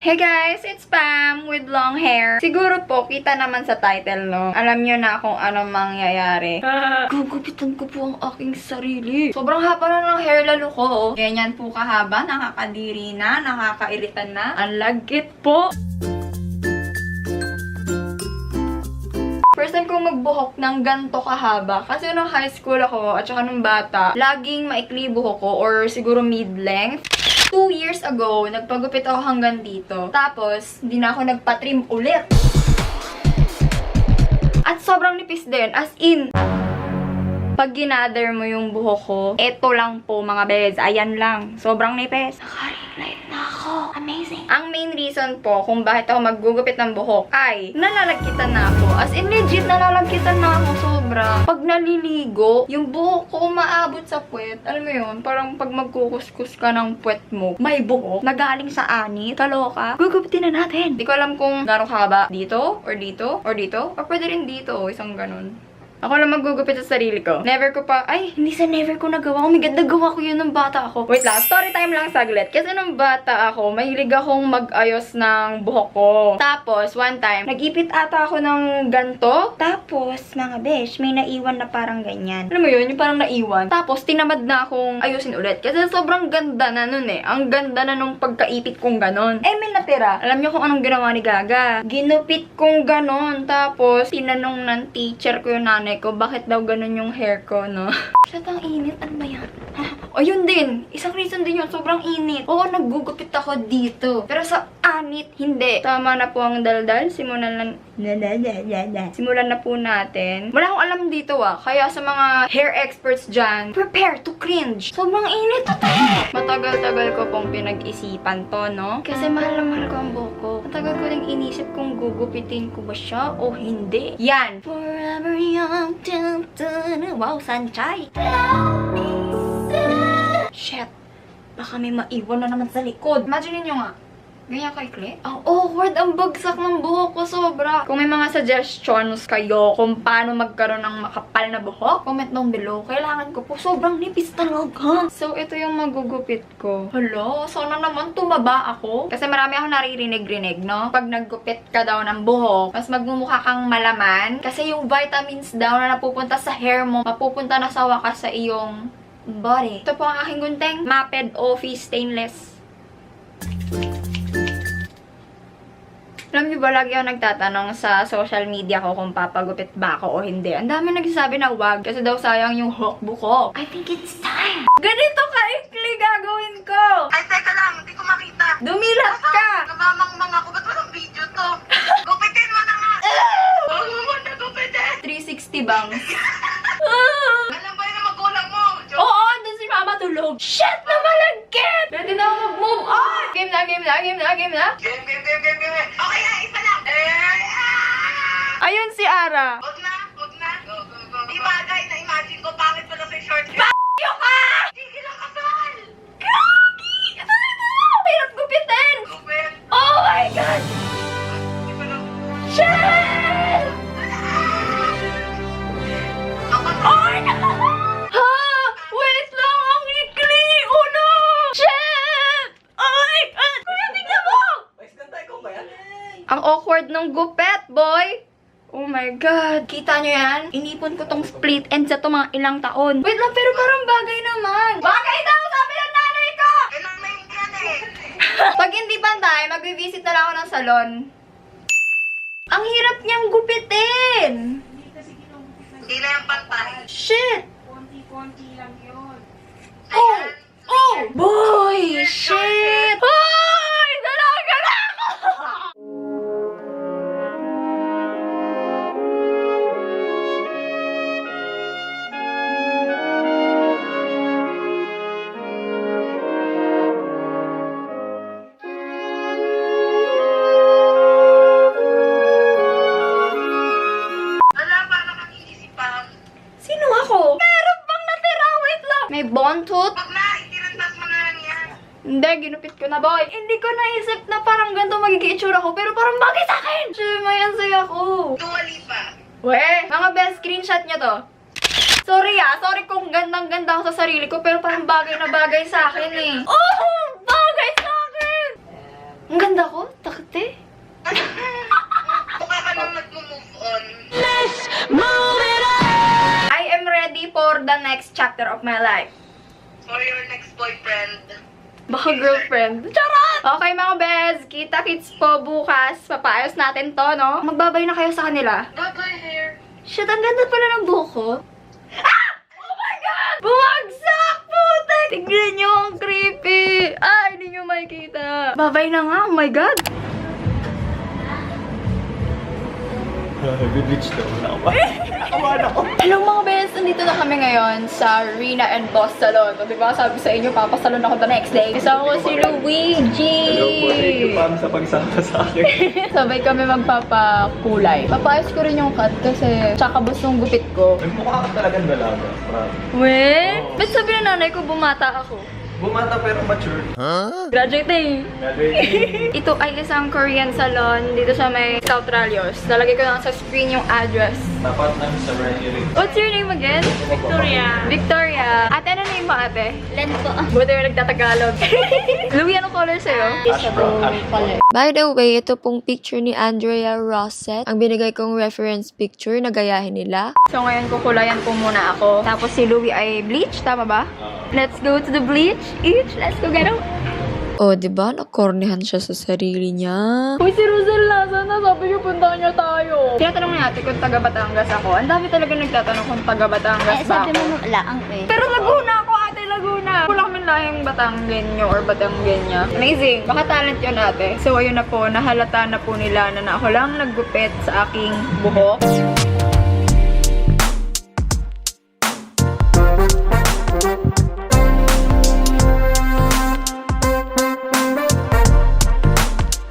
Hey guys, it's Pam with long hair. Siguro po, kita naman sa title, no? Alam nyo na kung anong mangyayari. Gugupitan ko po ang aking sarili. Sobrang haba na ng hair lalo ko. Ganyan po kahaba, nakakadiri na, nakakairitan na. Ang lagkit po. First time kong magbuhok ng ganto kahaba. Kasi nung high school ako, at saka nung bata, laging maikli buhok ko or siguro mid-length. 2 years ago, nagpagupit ako hanggang dito. Tapos, hindi na ako nagpa-trim ulit. At sobrang nipis din. As in, pag ginather mo yung buhok ko, eto lang po mga beds. Ayan lang. Sobrang nipis. Naka-ring light na ako. Amazing. Ang main reason po kung bakit ako maggugupit ng buhok ay nalalagkitan na ako. As in, legit nalalagkitan na ako sobra. Pag naliligo, yung buhok ko maabot sa puwet. Alam mo yun, parang pag magkukuskus ka ng puwet mo, may buhok na galing sa anit. Kaloka. Gugupitin na natin. Di ko alam kung gano'ng haba. Dito, or dito, or dito. Or pwede rin dito, isang ganun. Ako lang maggugupit sa sarili ko. Never ko pa, ay, hindi sa never ko nagawa. Oh my God, nagawa ko yun nung bata ako. Wait lang, story time lang saglit. Kasi nung bata ako, mahilig akong mag-ayos ng buhok ko. Tapos, one time, nag-ipit ata ako ng ganto. Tapos, mga besh, may naiwan na parang ganyan. Alam mo yun, yung parang naiwan. Tapos, tinamad na akong ayusin ulit. Kasi sobrang ganda na nun eh. Ang ganda na nung pagkaipit kong ganon. Eh, may natira. Alam niyo kung anong ginawa ni Gaga? Ginupit kong ganon. Tapos, tinanong ng teacher ko yung nanay ko, bakit daw ganun yung hair ko, no? Shit, ang init. Ano ba yan? O, yun din. Isang reason din yun. Sobrang init. Oo, naggugupit ako dito. Pero sa anit, hindi. Tama na po ang daldal. Simulan na po natin. Wala akong alam dito, Kaya sa mga hair experts dyan, prepare to cringe. Sobrang init to, Matagal-tagal ko pong pinag-isipan to, no? Kasi mahal na mahal ko ang buhok ko. Matagal ko rin inisip kung gugupitin ko ba siya o hindi. Yan. Forever young. Wow, sanchay. Shit. Baka may maiwan na naman sa likod. Imagine niyo nga. Ganyan kaikli. Ang awkward, ang bagsak ng buhok ko sobra. Kung may mga suggestions kayo kung paano magkaroon ng makapal na buhok, comment down below. Kailangan ko po. Sobrang nipis talaga. So, ito yung magugupit ko. Hello, sana naman tumaba ako. Kasi marami akong naririnig-rinig, no? Pag naggupit ka daw ng buhok, mas magmumukha kang malaman. Kasi yung vitamins daw na napupunta sa hair mo, mapupunta na sa wakas sa iyong body. Ito po ang aking gunting. Maped Office Stainless. Alam niyo ba, lagi ako nagtatanong sa social media ko kung papagupit ba ako o hindi. Ang dami nagsasabi na wag kasi daw sayang yung hawkbo ko. I think it's time. Ganito ka-ikli gagawin ko. Ay, teka lang, hindi ko makita. Dumilat ka. Namamangmang ako. Ba't walang video to? Gupitin mo na nga. Huwag mo na gupitin. 360 bangs. Alam ba yun ang magulang mo? Oo, doon si mama tulog. Shit, na malagkit. Ready na ako mag-move on. Game na. Game. Okay, isa lang. Ayun si Ara. Huwag na. Go. Di bagay, na-imagine ko, pangit pala sa short hair. P***yo ka! Sige lang, kasal. Grabe! Ito! Hirap gupitin! Gupit. Oh my God! Di ba lang? Shit! Ako na. Oh no! Ha? Wait lang! Ang ikli! Oh no! Shit! Oh my God! Kuya, tingnan mo! Ang awkward ng gupet, boy! Oh my God! Kita nyo yan? Inipon ko tong split end sa to mga ilang taon. Wait lang, pero parang bagay naman. Bagay daw! Sabi ng nanay ko! Kailan na yung yan eh? Pag hindi pantay, mag-visit na lang ako ng salon. Ang hirap niyang gupitin! Hindi na yung pantay. Shit! Konti-konti lang yun. Oh! Oh! Boy! Shit! Hoy! Dalaga na ako! Wala pa naman inisipang. Sino ako? Meron bang natira? Wait lang! May bontot? Wag na, itinantas mo na lang yan. Hindi, ginupit ko na, boy. Hindi ko naisip na parang ganito magiging itsura ko, pero parang bagay sa akin! Shit, may ansaya ko. Dua Lipa. Weh, mga best screenshot nyo to. Sorry sorry kung gandang-ganda ako sa sarili ko, pero parang bagay na bagay sa akin eh. Oh! Bagay sa akin! Ang ganda ko? Takte? Mukha ka nang nag-move on. I am ready for the next chapter of my life. For your next boyfriend. Baka girlfriend. Charot! Okay mga bes, kita-kits po bukas. Papaayos natin to, no? Magbabay na kayo sa kanila. Bye-bye hair. Shit, ang ganda pala ng buhok ko. Ah! Oh my God! Bumagsak! Putek! Tignan nyo, ang creepy! Ay, hindi nyo makikita. Babay na nga, oh my God! Bibitch daw. Nakawan ako. Hello mga bes! Nandito na kami ngayon sa Rina and Boss Salon. O, diba sabi sa inyo, papasalon ako the next day. Kasama ko si Luigi! Hello po, thank you Pam sa pagsama sa akin. Sabay kami magpapakulay. Papaayos ko rin yung cut kasi tsakabos ng gupit ko. Nagmukha ka talagang dalaga. We? Ba't sabi na nanay ko bumata ako? Bumata pero mature. Graduate na eh. Graduating. Ito ay isang Korean salon dito sa may South Ralios. Lalagay ko lang sa screen yung address. Tapat lang sa Ranieri. What's your name again? Victoria. Victoria. Ate, ano name mo ate? Len po. Buti mo nagtatagalog. Louie, anong color sa'yo? Ash brown. By the way, ito pong picture ni Andrea Rosset. Ang binigay kong reference picture na gayahin nila. So ngayon kukulayan po muna ako. Tapos si Louie ay bleach, tama ba? Let's go to the bleach. Each, let's go get him. O, diba? Nakornehan siya sa sarili niya. Uy, si Rosel nasan na? Sabi niyo, puntahan niyo tayo. Tinatanong natin kung taga Batangas ako. Ang dami talaga nagtatanong kung taga Batangas ba ako. laang eh. Pero Laguna ako, ate, Laguna. Wala kami lahing Batanggenyo or Batanggenya. Amazing. Baka talent yun, ate. So, ayun na po. Nahalata na po nila na ako lang naggupit sa aking buhok.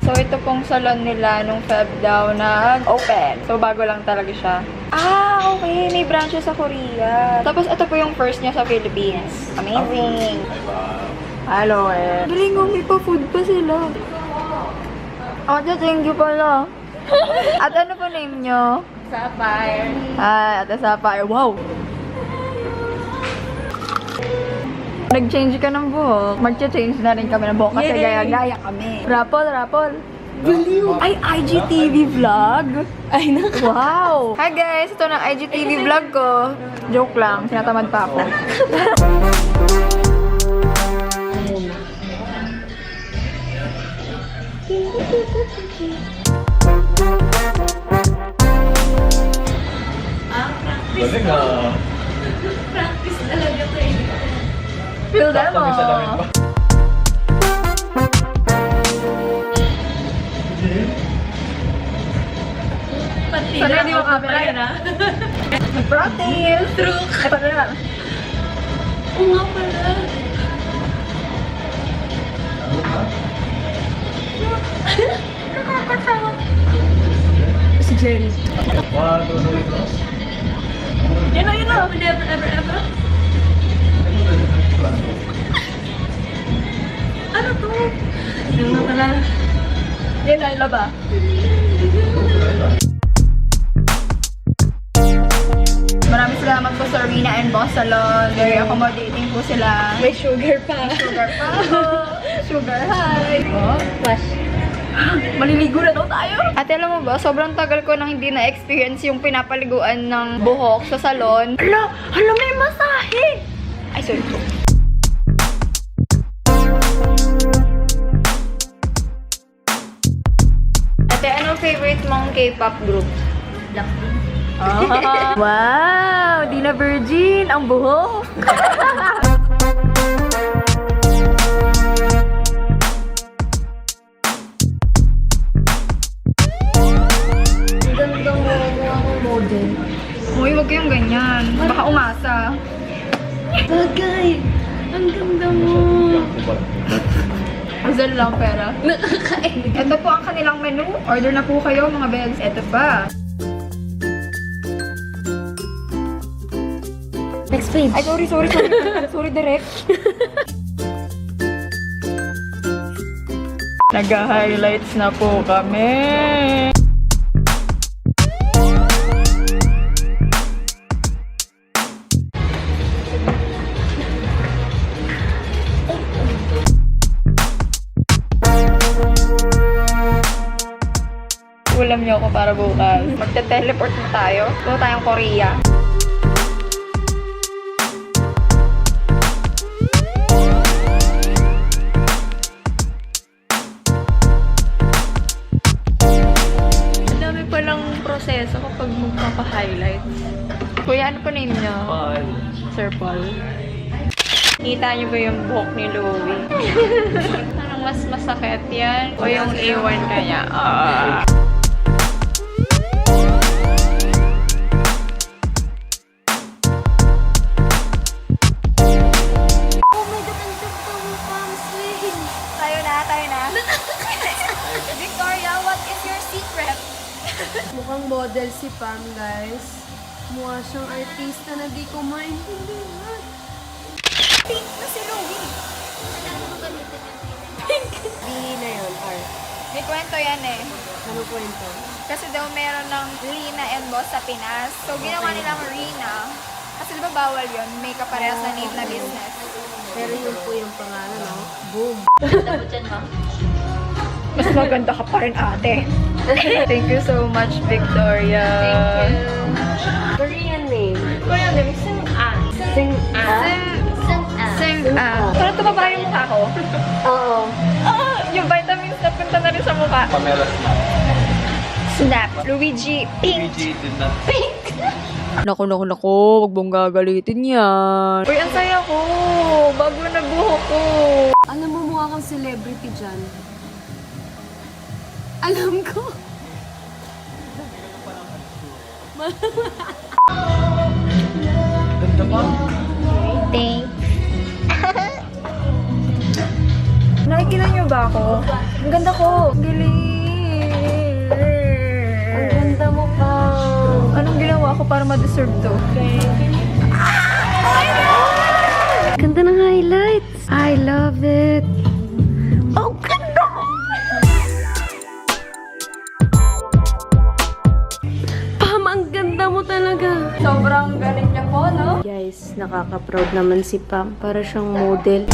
So, ito pong salon nila nung Feb daw nag-open. So, bago lang talaga siya. Ah, okay. May branches sa Korea. Tapos, ito po yung first niya sa Philippines. Amazing. Hello, eh. Galing mo, may pa-food pa sila. Ate, thank you pala. At ano po name nyo? Sapphire. Ah, Ate Sapphire. Wow! Nag-change ka ng buhok. Mag-change na rin kami ng buhok kasi gaya-gaya kami. Rapol. Ay, IGTV vlog? Ay, naku. Wow! Hi guys! Ito na IGTV vlog ko. Joke lang. Sinatamad pa ako. Galing ah. Feel them Sakto, may salamin all. pa. Sana hindi mo camera yun, ha? Practice! True! Ay, paano na? Oo nga pala. Si Jerry. 1, 2, 3. Yun na. Ever. Ano to? Ano na pala? Yun na, laba. Maraming salamat po sa Rina and Boss Salon. Very accommodating po sila. May sugar pa. Sugar pa. Sugar high. Oh, Wash. maliligo na daw tayo. Ate, alam mo ba, sobrang tagal ko nang hindi na-experience yung pinapaliguan ng buhok sa salon. Hala, may masahe! Ay, sorry. Ate, anong favorite mong K-pop group? Blackpink. Ah, wow! Di na virgin ang buhok. Ganda mo ako model. Uy, huwag kayong ganyan. Baka umasa. Bagay. Ang ganda mo. Rizal lang pera. Ito po ang kanilang menu. Order na po kayo mga beds. Ito pa. Next page. Ay, sorry. Sorry, direct. Nag-highlights na po kami. Pakialam niyo ako para bukas. Magte-teleport na tayo. Punta tayong Korea. Ang dami palang proseso kapag magpapa-highlights. Kuya, ano pa name niya? Paul. Sir Paul. Kita niyo ba yung buhok ni Louie? Anong mas masakit yan? O yung iwan kanya? Oh my God, ang ganda mo, Pamsley. Tayo na. Victoria, what is your secret? Mukhang model si Pam, guys. Mukha siyang artista na di ko maintindihan. Pink na si Louie. Bini na yun, art. May kwento yan eh. Ano kwento? Kasi daw meron ng Rina and Boss sa Pinas. So, ginawa nilang Rina. Kasi diba bawal yun? May kaparehas na name na business. Pero yun po yung pangalan, no? Boom. Mas maganda ka pa rin, ate. Thank you so much, Victoria. Thank you. Korean name. Korean name, Sing-an. Sing-a? Sing-an. Parang tumaba yung mukha ko. Oo. Yung vitamins na punta na rin sa mukha. Pamela Snap. Snap. Luigi Pink. Luigi did not Naku, wag mong gagalitin yan. Uy, ang saya ko. Bago na buhok ko. Alam mo, mukha kang celebrity dyan. Alam ko. Ganda pa. Thanks. Nakikita niyo ba ako? Ang ganda ko. Galing. Ang ganda mo, Pam. Anong ginawa ko para ma-deserve to? Ganda ng highlights. I love it. Oh, ganda! Pam, ang ganda mo talaga. Sobrang galing niya po, no? Guys, nakaka-proud naman si Pam. Para siyang model.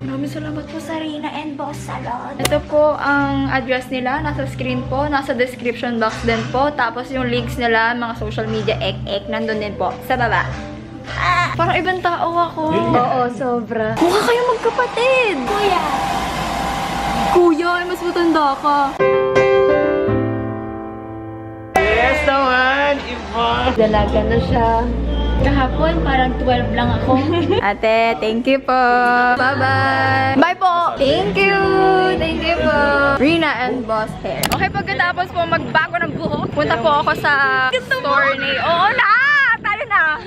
Maraming salamat po sa Rina and Boss Salon. Ito po ang address nila. Nasa screen po. Nasa description box din po. Tapos yung links nila, mga social media, nandun din po. Sa baba. Parang ibang tao ako. Oo, sobra. Mukha kayo magkapatid. Kuya. Kuya, ay mas matanda ka. Yes naman, Iva. Dalaga na siya. Kahapon, parang 12 lang ako. Ate, thank you po. Bye-bye. Bye po. Thank you. Thank you po. Rina and Boss Hair. Okay, pagkatapos po magbago ng buhok, punta po ako sa store ni... Oo na! Tayo na!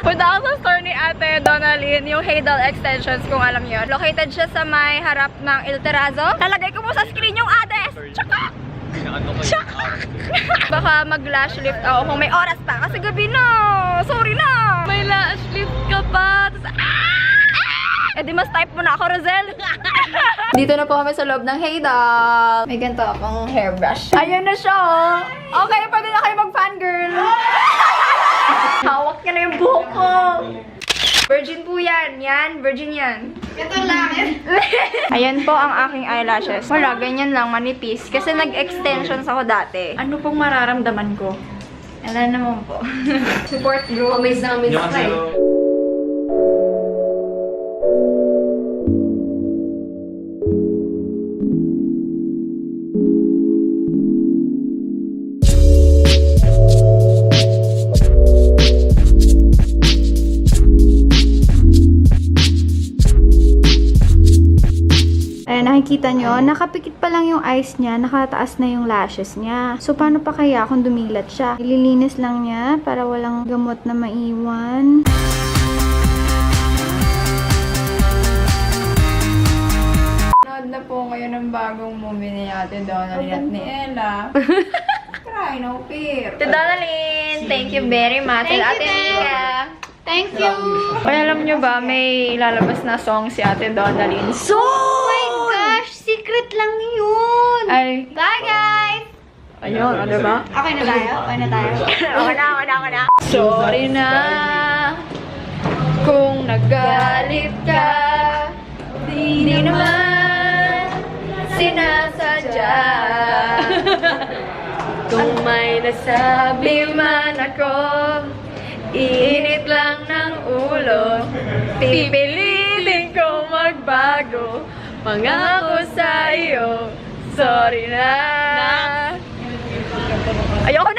Punta ako sa store ni Ate Donalyn, yung Haydal Extensions, kung alam niyo. Located siya sa may harap ng El Terrazo. Lalagay ko po sa screen yung address. Tsaka! Baka mag-lash lift ako kung may oras pa. Kasi gabi na. Sorry na. May lash lift ka pa. Tapos, eh di mas type mo na ako, Rosel. Dito na po kami sa loob ng Haydal. May ganito akong hairbrush. Ayan na siya, oh. Okay, pwede na kayo mag-fangirl. Hawak niya na yung buhok ko. Virgin po yan. Yan, virgin yan. Ito lang. Ayan po ang aking eyelashes. Wala, ganyan lang, manipis. Kasi nag-extensions ako dati. Ano pong mararamdaman ko? Alam naman po. Support group. Amaze na amaze Yung ka eh. ano, kita nyo, nakapikit pa lang yung eyes niya, nakataas na yung lashes niya. So, paano pa kaya kung dumilat siya? Ililinis lang niya para walang gamot na maiwan. Nanood na po ngayon ng bagong movie ni Ate Donalyn at ni Ella. Cry, no fear. Ate Donalyn, thank you very much. Thank you, Ate Mika. Thank you! Kaya alam nyo ba, may lalabas na song si Ate Donalyn. So, Oh my gosh! Secret lang yun! ay, Bye, guys! ayun, ano ba? Okay na tayo? Okay na tayo? Okay na. Sorry na kung nagalit ka. Di naman sinasadya. Kung may nasabi man ako, init lang ng ulo. Pipilitin ko magbago. Pangako sa iyo, sorry na. Ayoko na!